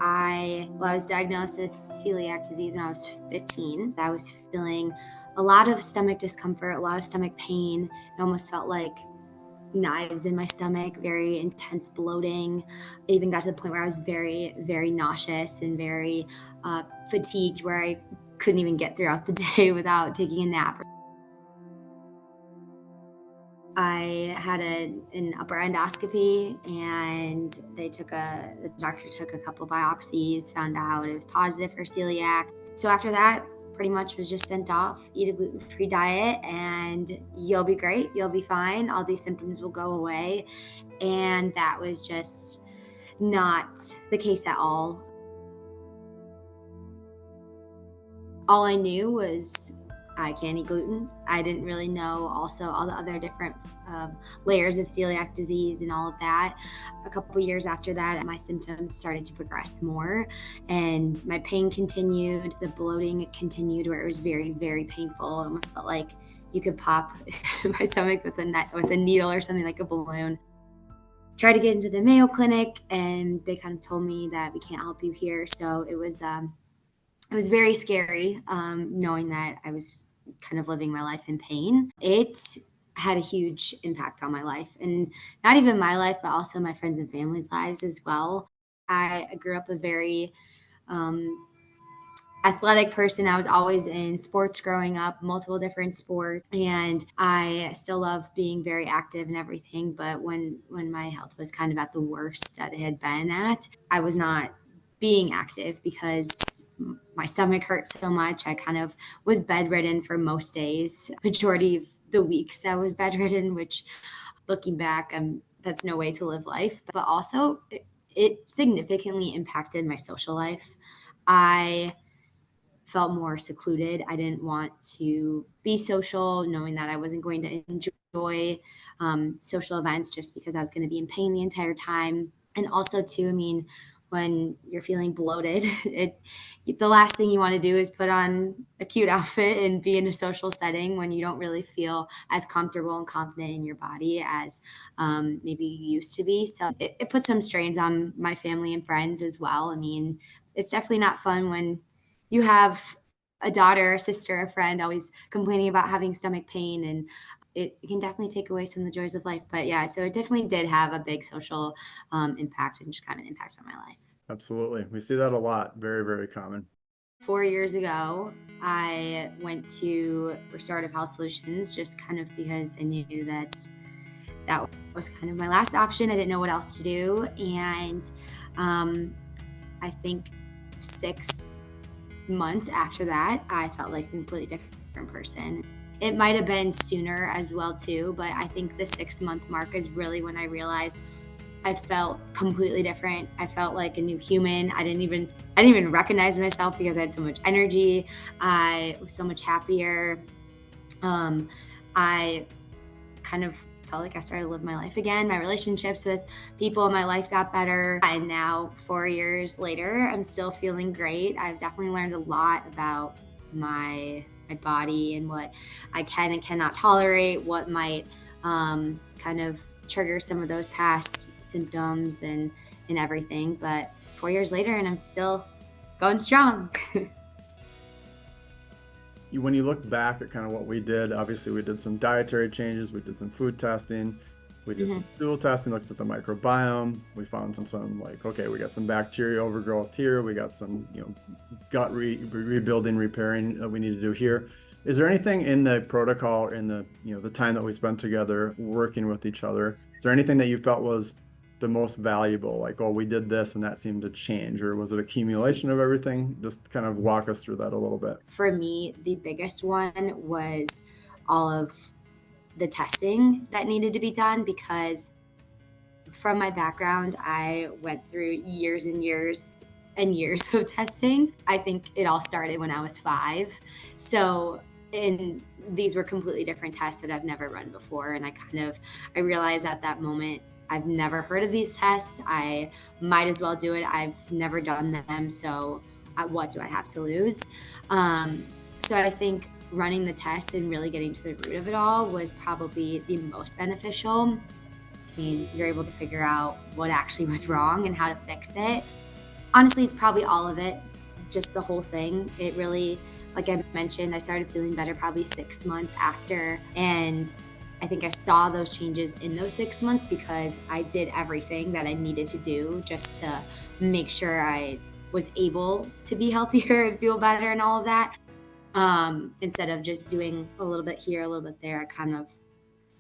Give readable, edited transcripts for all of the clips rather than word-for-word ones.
I was diagnosed with celiac disease when I was 15. I was feeling a lot of stomach discomfort, a lot of stomach pain. It almost felt like knives in my stomach, very intense bloating. It even got to the point where I was very, very nauseous and very fatigued, where I couldn't even get throughout the day without taking a nap. I had an upper endoscopy, and the doctor took a couple biopsies, found out it was positive for celiac. So after that, pretty much was just sent off, eat a gluten-free diet, and you'll be great. You'll be fine. All these symptoms will go away. And that was just not the case at all. All I knew was I can't eat gluten. I didn't really know also all the other different layers of celiac disease and all of that. A couple years after that, my symptoms started to progress more, and my pain continued. The bloating continued, where it was very, very painful. It almost felt like you could pop my stomach with a needle or something, like a balloon. Tried to get into the Mayo Clinic, and they kind of told me that we can't help you here. So it was very scary, knowing that I was kind of living my life in pain. It had a huge impact on my life, and not even my life, but also my friends and family's lives as well. I grew up a very um, athletic person. I was always in sports growing up, multiple different sports, and I still love being very active and everything. But when my health was kind of at the worst that it had been at, I was not being active because my stomach hurt so much. I kind of was bedridden for most days. Majority of the weeks I was bedridden, which looking back, that's no way to live life. But also, it significantly impacted my social life. I felt more secluded. I didn't want to be social, knowing that I wasn't going to enjoy social events just because I was going to be in pain the entire time. And also, too, I mean, when you're feeling bloated, the last thing you want to do is put on a cute outfit and be in a social setting when you don't really feel as comfortable and confident in your body as maybe you used to be. So it put some strains on my family and friends as well. I mean, it's definitely not fun when you have a daughter, a sister, a friend always complaining about having stomach pain, and it can definitely take away some of the joys of life. But yeah, so it definitely did have a big social impact and just kind of an impact on my life. Absolutely. We see that a lot. Very, very common. 4 years ago, I went to Restorative Health Solutions just kind of because I knew that that was kind of my last option. I didn't know what else to do. And um, I think 6 months after that, I felt like a completely different person. It might have been sooner as well too, but I think the 6 month mark is really when I realized I felt completely different. I felt like a new human. I didn't even recognize myself because I had so much energy. I was so much happier. Um, I kind of felt like I started to live my life again. My relationships with people in my life got better. And now, 4 years later, I'm still feeling great. I've definitely learned a lot about my body and what I can and cannot tolerate, what might kind of trigger some of those past symptoms and everything. But 4 years later, and I'm still going strong. When you look back at kind of what we did, obviously we did some dietary changes, we did some food testing, we did some stool testing, looked at the microbiome. We found some like, okay, we got some bacteria overgrowth here. We got some, gut rebuilding, repairing that we need to do here. Is there anything in the protocol, in the time that we spent together working with each other? Is there anything that you felt was the most valuable? Like, oh, we did this and that seemed to change, or was it accumulation of everything? Just kind of walk us through that a little bit. For me, the biggest one was all of the testing that needed to be done because from my background, I went through years and years and years of testing. I think it all started when I was 5. So, and these were completely different tests that I've never run before. And I realized at that moment, I've never heard of these tests. I might as well do it. I've never done them. So, what do I have to lose? So, I think running the test and really getting to the root of it all was probably the most beneficial. I mean, you're able to figure out what actually was wrong and how to fix it. Honestly, it's probably all of it, just the whole thing. It really, like I mentioned, I started feeling better probably 6 months after. And I think I saw those changes in those 6 months because I did everything that I needed to do just to make sure I was able to be healthier and feel better and all of that. Instead of just doing a little bit here, a little bit there,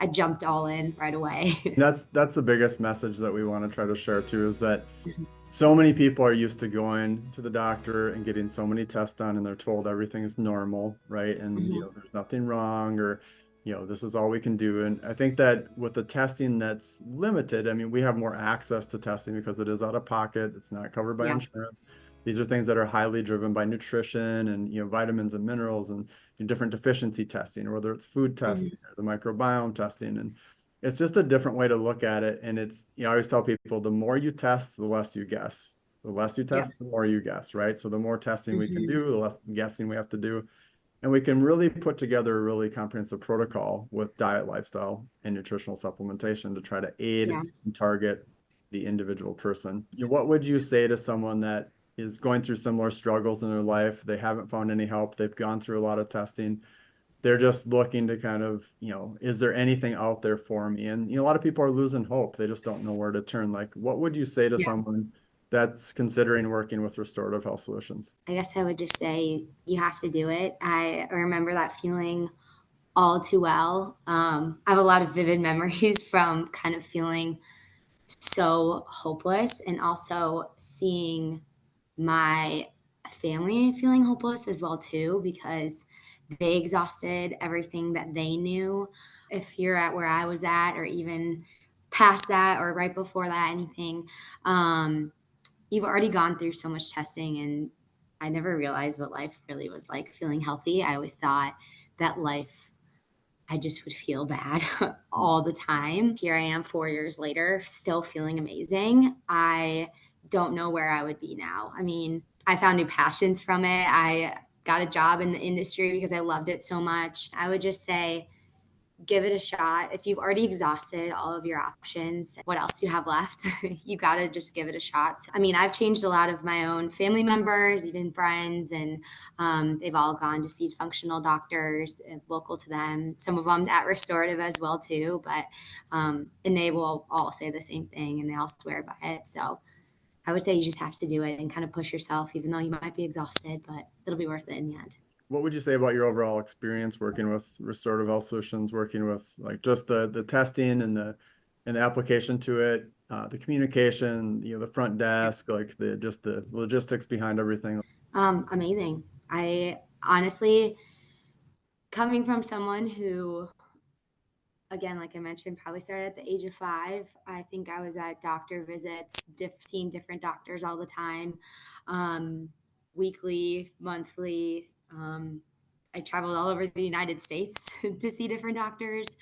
I jumped all in right away. That's the biggest message that we want to try to share too, is that Mhm. so many people are used to going to the doctor and getting so many tests done and they're told everything is normal, right? And Mhm. there's nothing wrong, or this is all we can do. And I think that with the testing that's limited, I mean, we have more access to testing because it is out of pocket, it's not covered by Yeah. insurance. These are things that are highly driven by nutrition and vitamins and minerals and different deficiency testing, or whether it's food Mhm. testing or the microbiome testing. And it's just a different way to look at it. And I always tell people, the more you test, the less you guess. The less you Yep. test, the more you guess, right? So the more testing we can Mhm. do, the less guessing we have to do. And we can really put together a really comprehensive protocol with diet, lifestyle, and nutritional supplementation to try to aid Yeah. and target the individual person. What would you say to someone that is going through similar struggles in their life? They haven't found any help. They've gone through a lot of testing. They're just looking to kind of, is there anything out there for me? And, a lot of people are losing hope. They just don't know where to turn. Like, what would you say to Yeah. someone that's considering working with restorative health solutions? I guess I would just say you have to do it. I remember that feeling all too well. I have a lot of vivid memories from kind of feeling so hopeless and also seeing my family feeling hopeless as well too because they exhausted everything that they knew. If you're at where I was at or even past that or right before that anything, um, you've already gone through so much testing and I never realized what life really was like feeling healthy. I always thought that life I just would feel bad all the time. Here I am 4 years later, still feeling amazing. I don't know where I would be now. I mean, I found new passions from it. I got a job in the industry because I loved it so much. I would just say give it a shot. If you've already exhausted all of your options, what else do you have left? You got to just give it a shot. I mean, I've changed a lot of my own family members, even friends, and they've all gone to see functional doctors local to them. Some of them at restorative as well too, but and they will all say the same thing and they all swear by it. So I would say you just have to do it and kind of push yourself, even though you might be exhausted, but it'll be worth it in the end. What would you say about your overall experience working with restorative health solutions, working with like just the testing and the application to it, the communication, the front desk, like the logistics behind everything? Amazing. I honestly, coming from someone who, again, like I mentioned, probably started at the age of 5, I think I was at doctor visits, seeing different doctors all the time, weekly, monthly. I traveled all over the United States to see different doctors,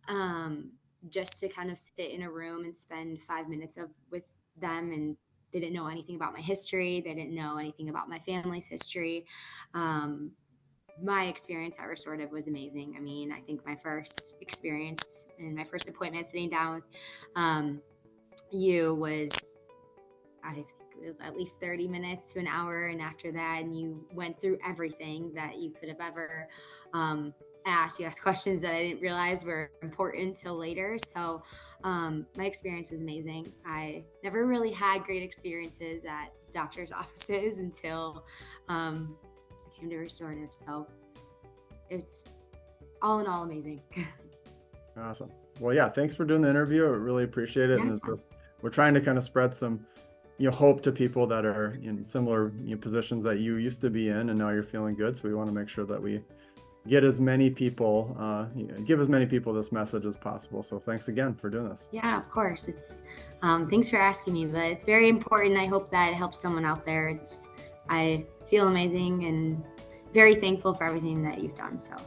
um, just to kind of sit in a room and spend 5 minutes with them. And they didn't know anything about my history. They didn't know anything about my family's history. Um, my experience at restorative was amazing. I mean, I think my first experience and my first appointment sitting down with you was, I think it was at least 30 minutes to an hour. And after that, and you went through everything that you could have ever um, asked. You asked questions that I didn't realize were important till later. So my experience was amazing. I never really had great experiences at doctor's offices until I came to restorative. So it's all in all amazing. Awesome. Well, yeah, thanks for doing the interview. I really appreciate it. Yeah. And it's just, we're trying to kind of spread some, hope to people that are in similar, positions that you used to be in, and now you're feeling good. So we want to make sure that we get as many people, give as many people this message as possible. So thanks again for doing this. Yeah, of course. It's thanks for asking me, but it's very important. I hope that it helps someone out there. I feel amazing and very thankful for everything that you've done. So